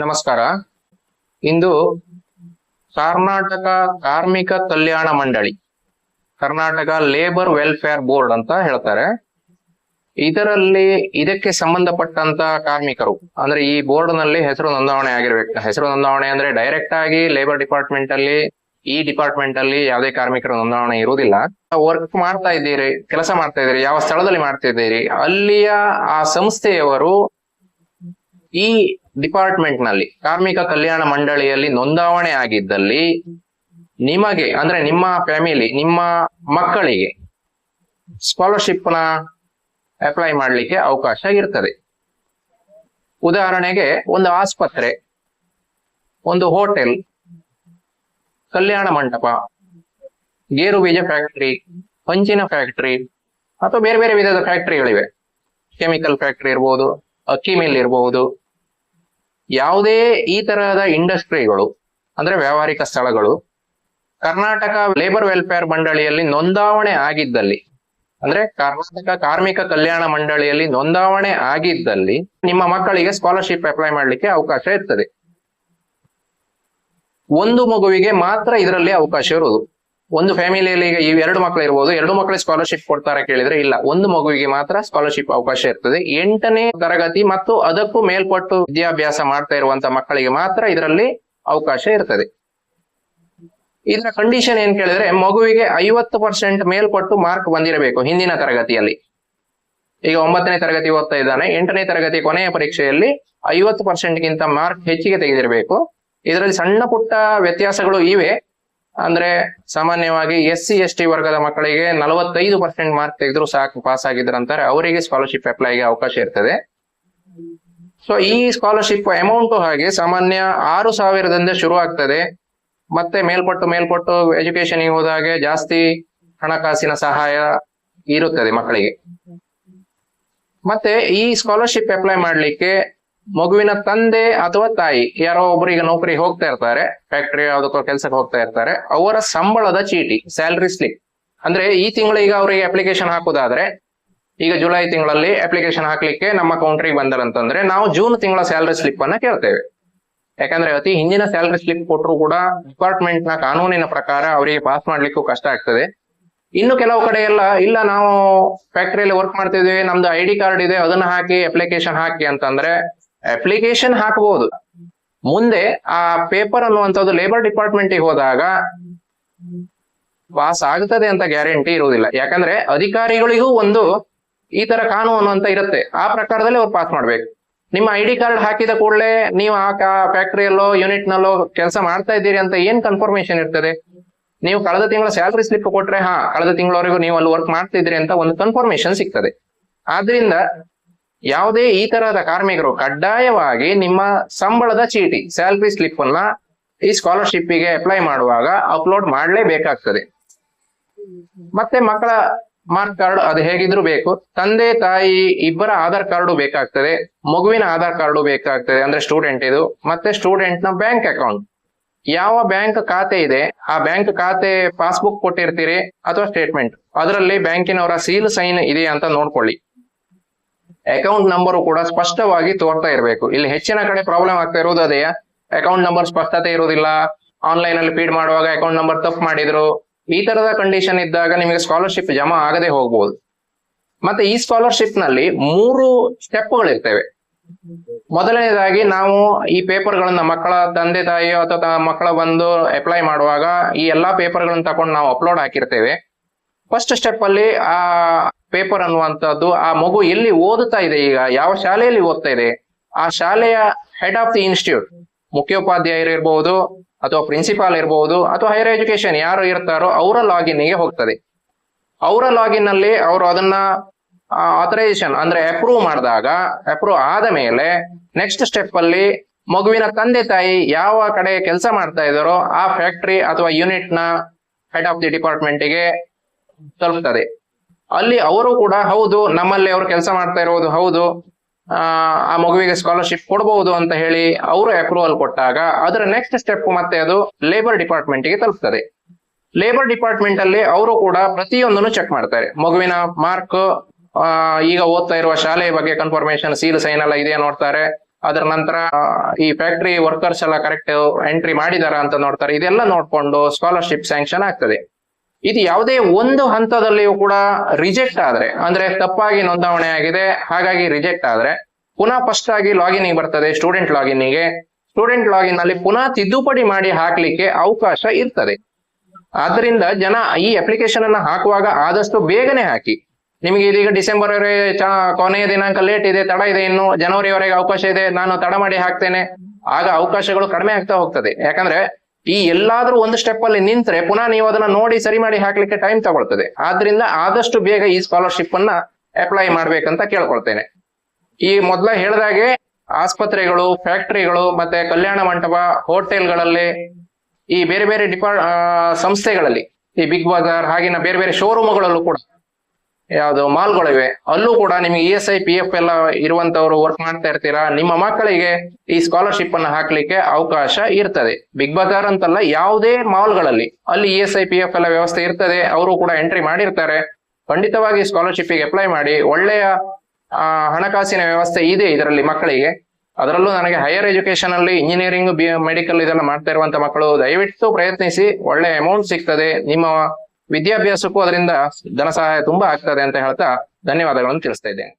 ನಮಸ್ಕಾರ. ಇಂದು ಕರ್ನಾಟಕ ಕಾರ್ಮಿಕ ಕಲ್ಯಾಣ ಮಂಡಳಿ, ಕರ್ನಾಟಕ ಲೇಬರ್ ವೆಲ್ಫೇರ್ ಬೋರ್ಡ್ ಅಂತ ಹೇಳ್ತಾರೆ. ಇದಕ್ಕೆ ಸಂಬಂಧಪಟ್ಟಂತ ಕಾರ್ಮಿಕರು ಅಂದ್ರೆ ಈ ಬೋರ್ಡ್ ನಲ್ಲಿ ಹೆಸರು ನೋಂದಾವಣೆ ಆಗಿರ್ಬೇಕು. ಹೆಸರು ನೋಂದಾವಣೆ ಅಂದ್ರೆ ಡೈರೆಕ್ಟ್ ಆಗಿ ಲೇಬರ್ ಡಿಪಾರ್ಟ್ಮೆಂಟ್ ಅಲ್ಲಿ, ಈ ಡಿಪಾರ್ಟ್ಮೆಂಟ್ ಅಲ್ಲಿ ಯಾವುದೇ ಕಾರ್ಮಿಕರ ನೋಂದಾವಣೆ ಇರುವುದಿಲ್ಲ. ವರ್ಕ್ ಮಾಡ್ತಾ ಇದ್ದೀರಿ, ಕೆಲಸ ಮಾಡ್ತಾ ಇದ್ದೀರಿ, ಯಾವ ಸ್ಥಳದಲ್ಲಿ ಮಾಡ್ತಿದ್ದೀರಿ, ಅಲ್ಲಿಯ ಆ ಸಂಸ್ಥೆಯವರು ಈ ಡಿಪಾರ್ಟ್ಮೆಂಟ್ ನಲ್ಲಿ ಕಾರ್ಮಿಕ ಕಲ್ಯಾಣ ಮಂಡಳಿಯಲ್ಲಿ ನೋಂದಾವಣೆ ಆಗಿದ್ದಲ್ಲಿ ನಿಮಗೆ ಅಂದ್ರೆ ನಿಮ್ಮ ಫ್ಯಾಮಿಲಿ, ನಿಮ್ಮ ಮಕ್ಕಳಿಗೆ ಸ್ಕಾಲರ್ಶಿಪ್ ನ ಅಪ್ಲೈ ಮಾಡ್ಲಿಕ್ಕೆ ಅವಕಾಶ ಇರ್ತದೆ. ಉದಾಹರಣೆಗೆ ಒಂದು ಆಸ್ಪತ್ರೆ, ಒಂದು ಹೋಟೆಲ್, ಕಲ್ಯಾಣ ಮಂಟಪ, ಗೇರು ಬೀಜ ಫ್ಯಾಕ್ಟರಿ, ಹಂಚಿನ ಫ್ಯಾಕ್ಟರಿ ಅಥವಾ ಬೇರೆ ಬೇರೆ ವಿಧದ ಫ್ಯಾಕ್ಟರಿಗಳಿವೆ. ಕೆಮಿಕಲ್ ಫ್ಯಾಕ್ಟರಿ ಇರಬಹುದು, ಅಕ್ಕಿ ಮಿಲ್ ಇರಬಹುದು. ಯಾವುದೇ ಈ ತರಹದ ಇಂಡಸ್ಟ್ರಿಗಳು ಅಂದ್ರೆ ವ್ಯಾವಹಾರಿಕ ಸ್ಥಳಗಳು ಕರ್ನಾಟಕ ಲೇಬರ್ ವೆಲ್ಫೇರ್ ಮಂಡಳಿಯಲ್ಲಿ ನೋಂದಾವಣೆ ಆಗಿದ್ದಲ್ಲಿ, ಅಂದ್ರೆ ಕರ್ನಾಟಕ ಕಾರ್ಮಿಕ ಕಲ್ಯಾಣ ಮಂಡಳಿಯಲ್ಲಿ ನೋಂದಾವಣೆ ಆಗಿದ್ದಲ್ಲಿ ನಿಮ್ಮ ಮಕ್ಕಳಿಗೆ ಸ್ಕಾಲರ್ಶಿಪ್ ಅಪ್ಲೈ ಮಾಡ್ಲಿಕ್ಕೆ ಅವಕಾಶ ಇರ್ತದೆ. ಒಂದು ಮಗುವಿಗೆ ಮಾತ್ರ ಇದರಲ್ಲಿ ಅವಕಾಶ ಇರುವುದು. ಒಂದು ಫ್ಯಾಮಿಲಿಯಲ್ಲಿ ಈಗ ಈ 2 ಮಕ್ಕಳು ಇರ್ಬೋದು, 2 ಮಕ್ಕಳಿಗೆ ಸ್ಕಾಲರ್ಶಿಪ್ ಕೊಡ್ತಾರೆ ಕೇಳಿದ್ರೆ ಇಲ್ಲ, ಒಂದು ಮಗುವಿಗೆ ಮಾತ್ರ ಸ್ಕಾಲರ್ಶಿಪ್ ಅವಕಾಶ ಇರ್ತದೆ. 8ನೇ ತರಗತಿ ಮತ್ತು ಅದಕ್ಕೂ ಮೇಲ್ಪಟ್ಟು ವಿದ್ಯಾಭ್ಯಾಸ ಮಾಡ್ತಾ ಇರುವಂತ ಮಕ್ಕಳಿಗೆ ಮಾತ್ರ ಇದರಲ್ಲಿ ಅವಕಾಶ ಇರ್ತದೆ. ಇದರ ಕಂಡೀಷನ್ ಏನ್ ಕೇಳಿದ್ರೆ ಮಗುವಿಗೆ 50% ಮೇಲ್ಪಟ್ಟು ಮಾರ್ಕ್ ಬಂದಿರಬೇಕು ಹಿಂದಿನ ತರಗತಿಯಲ್ಲಿ. ಈಗ 9ನೇ ತರಗತಿ ಓದ್ತಾ ಇದ್ದಾನೆ, 8ನೇ ತರಗತಿ ಕೊನೆಯ ಪರೀಕ್ಷೆಯಲ್ಲಿ 50% ಗಿಂತ ಮಾರ್ಕ್ ಹೆಚ್ಚಿಗೆ ತೆಗೆದಿರಬೇಕು. ಇದರಲ್ಲಿ ಸಣ್ಣ ಪುಟ್ಟ ವ್ಯತ್ಯಾಸಗಳು ಇವೆ. ಅಂದ್ರೆ ಸಾಮಾನ್ಯವಾಗಿ SC ST ವರ್ಗದ ಮಕ್ಕಳಿಗೆ 45% ಮಾರ್ಕ್ ತೆಗೆದ್ರು ಸಾಕು, ಪಾಸ್ ಆಗಿದ್ರಂತಾರೆ, ಅವರಿಗೆ ಸ್ಕಾಲರ್ಶಿಪ್ ಅಪ್ಲೈಗೆ ಅವಕಾಶ ಇರ್ತದೆ. ಸೊ ಈ ಸ್ಕಾಲರ್ಶಿಪ್ ಅಮೌಂಟ್ ಹಾಗೆ ಸಾಮಾನ್ಯ 6,000ದಿಂದ ಶುರು ಆಗ್ತದೆ. ಮತ್ತೆ ಮೇಲ್ಪಟ್ಟು ಎಜುಕೇಶನ್ ಹೋದಾಗೆ ಜಾಸ್ತಿ ಹಣಕಾಸಿನ ಸಹಾಯ ಇರುತ್ತದೆ ಮಕ್ಕಳಿಗೆ. ಮತ್ತೆ ಈ ಸ್ಕಾಲರ್ಶಿಪ್ ಅಪ್ಲೈ ಮಾಡ್ಲಿಕ್ಕೆ ಮಗುವಿನ ತಂದೆ ಅಥವಾ ತಾಯಿ ಯಾರೋ ಒಬ್ರು ಈಗ ನೌಕರಿಗೆ ಹೋಗ್ತಾ ಇರ್ತಾರೆ, ಫ್ಯಾಕ್ಟರಿ ಯಾವುದಕ್ಕೋ ಕೆಲ್ಸಕ್ಕೆ ಹೋಗ್ತಾ ಇರ್ತಾರೆ, ಅವರ ಸಂಬಳದ ಚೀಟಿ, ಸ್ಯಾಲರಿ ಸ್ಲಿಪ್. ಅಂದ್ರೆ ಈ ತಿಂಗಳು ಈಗ ಅವರಿಗೆ ಅಪ್ಲಿಕೇಶನ್ ಹಾಕುದಾದ್ರೆ, ಈಗ ಜುಲೈ ತಿಂಗಳಲ್ಲಿ ಅಪ್ಲಿಕೇಶನ್ ಹಾಕ್ಲಿಕ್ಕೆ ನಮ್ಮ ಕೌಂಟ್ರಿಗೆ ಬಂದರಂತಂದ್ರೆ ನಾವು ಜೂನ್ ತಿಂಗಳ ಸ್ಯಾಲರಿ ಸ್ಲಿಪ್ ಅನ್ನ ಕೇಳ್ತೇವೆ. ಯಾಕಂದ್ರೆ ಅತಿ ಹಿಂದಿನ ಸ್ಯಾಲರಿ ಸ್ಲಿಪ್ ಕೊಟ್ಟರು ಕೂಡ ಡಿಪಾರ್ಟ್ಮೆಂಟ್ ನ ಕಾನೂನಿನ ಪ್ರಕಾರ ಅವರಿಗೆ ಪಾಸ್ ಮಾಡ್ಲಿಕ್ಕೂ ಕಷ್ಟ ಆಗ್ತದೆ. ಇನ್ನು ಕೆಲವು ಕಡೆ ಇಲ್ಲ ನಾವು ಫ್ಯಾಕ್ಟರಿಯಲ್ಲಿ ವರ್ಕ್ ಮಾಡ್ತಿದ್ವಿ, ನಮ್ದು ID ಕಾರ್ಡ್ ಇದೆ, ಅದನ್ನ ಹಾಕಿ ಅಪ್ಲಿಕೇಶನ್ ಹಾಕಿ ಅಂತಂದ್ರೆ ಅಪ್ಲಿಕೇಶನ್ ಹಾಕಬಹುದು. ಮುಂದೆ ಆ ಪೇಪರ್ ಅನ್ನುವಂಥದ್ದು ಲೇಬರ್ ಡಿಪಾರ್ಟ್ಮೆಂಟ್ ಹೋದಾಗ ಪಾಸ್ ಆಗ್ತದೆ ಅಂತ ಗ್ಯಾರಂಟಿ ಇರುವುದಿಲ್ಲ. ಯಾಕಂದ್ರೆ ಅಧಿಕಾರಿಗಳಿಗೂ ಒಂದು ಈ ತರ ಕಾನೂನು ಅಂತ ಇರುತ್ತೆ, ಆ ಪ್ರಕಾರದಲ್ಲಿ ಅವ್ರು ಪಾಸ್ ಮಾಡ್ಬೇಕು. ನಿಮ್ಮ ID ಕಾರ್ಡ್ ಹಾಕಿದ ಕೂಡಲೇ ನೀವು ಆ ಫ್ಯಾಕ್ಟರಿಯಲ್ಲೋ ಯೂನಿಟ್ ನಲ್ಲೋ ಕೆಲಸ ಮಾಡ್ತಾ ಇದ್ದೀರಿ ಅಂತ ಏನ್ ಕನ್ಫರ್ಮೇಶನ್ ಇರ್ತದೆ? ನೀವು ಕಳೆದ ತಿಂಗಳ ಸ್ಯಾಲರಿ ಸ್ಲಿಪ್ ಕೊಟ್ರೆ ಕಳೆದ ತಿಂಗಳವರೆಗೂ ನೀವು ಅಲ್ಲಿ ವರ್ಕ್ ಮಾಡ್ತಿದ್ರಿ ಅಂತ ಒಂದು ಕನ್ಫರ್ಮೇಶನ್ ಸಿಗ್ತದೆ. ಆದ್ರಿಂದ ಯಾವುದೇ ಈ ತರಹದ ಕಾರ್ಮಿಕರು ಕಡ್ಡಾಯವಾಗಿ ನಿಮ್ಮ ಸಂಬಳದ ಚೀಟಿ, ಸ್ಯಾಲರಿ ಸ್ಲಿಪ್ ಅನ್ನ ಈ ಸ್ಕಾಲರ್ಶಿಪ್ ಗೆ ಅಪ್ಲೈ ಮಾಡುವಾಗ ಅಪ್ಲೋಡ್ ಮಾಡಲೇಬೇಕಾಗ್ತದೆ. ಮತ್ತೆ ಮಕ್ಕಳ ಮಾರ್ಕ್ ಕಾರ್ಡ್ ಅದು ಹೇಗಿದ್ರು ಬೇಕು, ತಂದೆ ತಾಯಿ ಇಬ್ಬರ ಆಧಾರ್ ಕಾರ್ಡು ಬೇಕಾಗ್ತದೆ, ಮಗುವಿನ ಆಧಾರ್ ಕಾರ್ಡು ಬೇಕಾಗ್ತದೆ ಅಂದ್ರೆ ಸ್ಟೂಡೆಂಟ್ ಇದು, ಮತ್ತೆ ಸ್ಟೂಡೆಂಟ್ ನ ಬ್ಯಾಂಕ್ ಅಕೌಂಟ್, ಯಾವ ಬ್ಯಾಂಕ್ ಖಾತೆ ಇದೆ ಆ ಬ್ಯಾಂಕ್ ಖಾತೆ ಪಾಸ್ಬುಕ್ ಕೊಟ್ಟಿರ್ತೀರಿ ಅಥವಾ ಸ್ಟೇಟ್ಮೆಂಟ್, ಅದರಲ್ಲಿ ಬ್ಯಾಂಕಿನವರ ಸೀಲ್ ಸೈನ್ ಇದೆಯಾ ಅಂತ ನೋಡ್ಕೊಳ್ಳಿ. ಅಕೌಂಟ್ ನಂಬರ್ ಕೂಡ ಸ್ಪಷ್ಟವಾಗಿ ತೋರ್ತಾ ಇರಬೇಕು. ಇಲ್ಲಿ ಹೆಚ್ಚಿನ ಕಡೆ ಪ್ರಾಬ್ಲಮ್ ಆಗ್ತಾ ಇರೋದು ಅದೇ, ಅಕೌಂಟ್ ನಂಬರ್ ಸ್ಪಷ್ಟತೆ ಇರುವುದಿಲ್ಲ, ಆನ್ಲೈನ್ ಅಲ್ಲಿ ಫೀಡ್ ಮಾಡುವಾಗ ಅಕೌಂಟ್ ನಂಬರ್ ತಪ್ಪು ಮಾಡಿದ್ರು, ಈ ತರದ ಕಂಡೀಷನ್ ಇದ್ದಾಗ ನಿಮಗೆ ಸ್ಕಾಲರ್ಶಿಪ್ ಜಮಾ ಆಗದೆ ಹೋಗ್ಬೋದು. ಮತ್ತೆ ಈ ಸ್ಕಾಲರ್ಶಿಪ್ ನಲ್ಲಿ 3 ಸ್ಟೆಪ್ಗಳಿರ್ತವೆ. ಮೊದಲನೇದಾಗಿ ನಾವು ಈ ಪೇಪರ್ಗಳನ್ನ ಮಕ್ಕಳ ತಂದೆ ತಾಯಿ ಅಥವಾ ಮಕ್ಕಳ ಬಂದು ಅಪ್ಲೈ ಮಾಡುವಾಗ ಈ ಎಲ್ಲಾ ಪೇಪರ್ಗಳನ್ನ ತಕೊಂಡು ನಾವು ಅಪ್ಲೋಡ್ ಹಾಕಿರ್ತೇವೆ. ಫಸ್ಟ್ ಸ್ಟೆಪ್ ಅಲ್ಲಿ ಆ ಪೇಪರ್ ಅನ್ನುವಂಥದ್ದು ಆ ಮಗು ಎಲ್ಲಿ ಓದುತ್ತಾ ಇದೆ, ಈಗ ಯಾವ ಶಾಲೆಯಲ್ಲಿ ಓದ್ತಾ ಇದೆ, ಆ ಶಾಲೆಯ ಹೆಡ್ ಆಫ್ ದಿ ಇನ್ಸ್ಟಿಟ್ಯೂಟ್, ಮುಖ್ಯೋಪಾಧ್ಯಾಯರು ಇರಬಹುದು ಅಥವಾ ಪ್ರಿನ್ಸಿಪಾಲ್ ಇರಬಹುದು ಅಥವಾ ಹೈಯರ್ ಎಜುಕೇಶನ್ ಯಾರು ಇರ್ತಾರೋ ಅವರ ಲಾಗಿನ್ ಗೆ ಹೋಗ್ತದೆ. ಅವರ ಲಾಗಿನ್ ಅಲ್ಲಿ ಅವರು ಅದನ್ನ ಆಥರೈಸೇಷನ್ ಅಂದ್ರೆ ಅಪ್ರೂವ್ ಮಾಡಿದಾಗ, ಅಪ್ರೂವ್ ಆದ ಮೇಲೆ ನೆಕ್ಸ್ಟ್ ಸ್ಟೆಪ್ ಅಲ್ಲಿ ಮಗುವಿನ ತಂದೆ ತಾಯಿ ಯಾವ ಕಡೆ ಕೆಲಸ ಮಾಡ್ತಾ ಇದ್ದಾರೋ ಆ ಫ್ಯಾಕ್ಟರಿ ಅಥವಾ ಯೂನಿಟ್ ನ ಹೆಡ್ ಆಫ್ ದಿ ಡಿಪಾರ್ಟ್ಮೆಂಟ್ ಗೆ ತಲುಪ್ತದೆ. ಅಲ್ಲಿ ಅವರು ಕೂಡ ಹೌದು ನಮ್ಮಲ್ಲಿ ಅವರು ಕೆಲಸ ಮಾಡ್ತಾ ಇರೋದು ಹೌದು, ಆ ಮಗುವಿಗೆ ಸ್ಕಾಲರ್ಶಿಪ್ ಕೊಡಬಹುದು ಅಂತ ಹೇಳಿ ಅವರು ಅಪ್ರೂವಲ್ ಕೊಟ್ಟಾಗ ಅದರ ನೆಕ್ಸ್ಟ್ ಸ್ಟೆಪ್ ಮತ್ತೆ ಅದು ಲೇಬರ್ ಡಿಪಾರ್ಟ್ಮೆಂಟ್ ಗೆ ತಲುಪ್ತದೆ. ಲೇಬರ್ ಡಿಪಾರ್ಟ್ಮೆಂಟ್ ಅಲ್ಲಿ ಅವರು ಕೂಡ ಪ್ರತಿಯೊಂದನ್ನು ಚೆಕ್ ಮಾಡ್ತಾರೆ. ಮಗುವಿನ ಮಾರ್ಕ್, ಈಗ ಓದ್ತಾ ಇರುವ ಶಾಲೆಯ ಬಗ್ಗೆ ಕನ್ಫರ್ಮೇಶನ್, ಸೀಲ್ ಸೈನ್ ಎಲ್ಲ ಇದೆಯಾ ನೋಡ್ತಾರೆ. ಅದರ ನಂತರ ಈ ಫ್ಯಾಕ್ಟರಿ ವರ್ಕರ್ಸ್ ಎಲ್ಲ ಕರೆಕ್ಟ್ ಎಂಟ್ರಿ ಮಾಡಿದಾರ ಅಂತ ನೋಡ್ತಾರೆ. ಇದೆಲ್ಲ ನೋಡ್ಕೊಂಡು ಸ್ಕಾಲರ್ಶಿಪ್ ಸ್ಯಾಂಕ್ಷನ್ ಆಗ್ತದೆ. ಇದು ಯಾವುದೇ ಒಂದು ಹಂತದಲ್ಲಿಯೂ ಕೂಡ ರಿಜೆಕ್ಟ್ ಆದ್ರೆ, ಅಂದ್ರೆ ತಪ್ಪಾಗಿ ನೋಂದಾವಣೆ ಆಗಿದೆ ಹಾಗಾಗಿ ರಿಜೆಕ್ಟ್ ಆದ್ರೆ ಪುನಃ ಫಸ್ಟ್ ಆಗಿ ಲಾಗಿನ್ ಬರ್ತದೆ. ಸ್ಟೂಡೆಂಟ್ ಲಾಗಿನ್ ಅಲ್ಲಿ ಪುನಃ ತಿದ್ದುಪಡಿ ಮಾಡಿ ಹಾಕ್ಲಿಕ್ಕೆ ಅವಕಾಶ ಇರ್ತದೆ. ಆದ್ರಿಂದ ಜನ ಈ ಅಪ್ಲಿಕೇಶನ್ ಅನ್ನ ಹಾಕುವಾಗ ಆದಷ್ಟು ಬೇಗನೆ ಹಾಕಿ. ನಿಮಗೆ ಇದೀಗ ಡಿಸೆಂಬರ್ ಕೊನೆಯ ದಿನಾಂಕ ಲೇಟ್ ಇದೆ, ತಡ ಇದೆ, ಇನ್ನು ಜನವರಿವರೆಗೆ ಅವಕಾಶ ಇದೆ, ನಾನು ತಡ ಮಾಡಿ ಹಾಕ್ತೇನೆ, ಆಗ ಅವಕಾಶಗಳು ಕಡಿಮೆ ಆಗ್ತಾ ಹೋಗ್ತದೆ. ಯಾಕಂದ್ರೆ ಈ ಎಲ್ಲಾದ್ರೂ ಒಂದು ಸ್ಟೆಪ್ ಅಲ್ಲಿ ನಿಂತ್ರೆ ಪುನಃ ನೀವು ಅದನ್ನ ನೋಡಿ ಸರಿ ಮಾಡಿ ಹಾಕ್ಲಿಕ್ಕೆ ಟೈಮ್ ತಗೊಳ್ತದೆ. ಆದ್ರಿಂದ ಆದಷ್ಟು ಬೇಗ ಈ ಸ್ಕಾಲರ್ಶಿಪ್ ಅನ್ನ ಅಪ್ಲೈ ಮಾಡ್ಬೇಕಂತ ಕೇಳ್ಕೊಳ್ತೇನೆ. ಈ ಮೊದಲ ಹೇಳಿದಾಗೆ ಆಸ್ಪತ್ರೆಗಳು, ಫ್ಯಾಕ್ಟರಿಗಳು, ಮತ್ತೆ ಕಲ್ಯಾಣ ಮಂಟಪ, ಹೋಟೆಲ್ಗಳಲ್ಲಿ, ಈ ಬೇರೆ ಬೇರೆ ಸಂಸ್ಥೆಗಳಲ್ಲಿ, ಈ ಬಿಗ್ ಬಜಾರ್ ಹಾಗಿನ ಬೇರೆ ಬೇರೆ ಶೋರೂಮ್ಗಳಲ್ಲೂ ಕೂಡ, ಯಾವ್ದು ಮಾಲ್ಗಳಿವೆ, ಅಲ್ಲೂ ಕೂಡ ನಿಮಗೆ ESI PF ಎಲ್ಲ ಇರುವಂತವ್ರು ವರ್ಕ್ ಮಾಡ್ತಾ ಇರ್ತೀರಾ, ನಿಮ್ಮ ಮಕ್ಕಳಿಗೆ ಈ ಸ್ಕಾಲರ್ಶಿಪ್ ಅನ್ನ ಹಾಕ್ಲಿಕ್ಕೆ ಅವಕಾಶ ಇರ್ತದೆ. ಬಿಗ್ ಬಜಾರ್ ಅಂತಲ್ಲ, ಯಾವುದೇ ಮಾಲ್ಗಳಲ್ಲಿ ಅಲ್ಲಿ ESI PF ಎಲ್ಲ ವ್ಯವಸ್ಥೆ ಇರ್ತದೆ, ಅವರು ಕೂಡ ಎಂಟ್ರಿ ಮಾಡಿರ್ತಾರೆ. ಖಂಡಿತವಾಗಿ ಸ್ಕಾಲರ್ಶಿಪ್ ಗೆ ಅಪ್ಲೈ ಮಾಡಿ. ಒಳ್ಳೆಯ ಹಣಕಾಸಿನ ವ್ಯವಸ್ಥೆ ಇದೆ ಇದರಲ್ಲಿ ಮಕ್ಕಳಿಗೆ. ಅದರಲ್ಲೂ ನನಗೆ ಹೈಯರ್ ಎಜುಕೇಶನ್ ಅಲ್ಲಿ ಇಂಜಿನಿಯರಿಂಗ್, ಮೆಡಿಕಲ್ ಇದೆಲ್ಲ ಮಾಡ್ತಾ ಇರುವಂತ ಮಕ್ಕಳು ದಯವಿಟ್ಟು ಪ್ರಯತ್ನಿಸಿ. ಒಳ್ಳೆ ಅಮೌಂಟ್ ಸಿಗ್ತದೆ, ನಿಮ್ಮ ವಿದ್ಯಾಭ್ಯಾಸಕ್ಕೂ ಅದರಿಂದ ಧನ ಸಹಾಯ ತುಂಬಾ ಆಗ್ತದೆ ಅಂತ ಹೇಳ್ತಾ ಧನ್ಯವಾದಗಳನ್ನು ತಿಳಿಸ್ತಾ ಇದ್ದೇನೆ.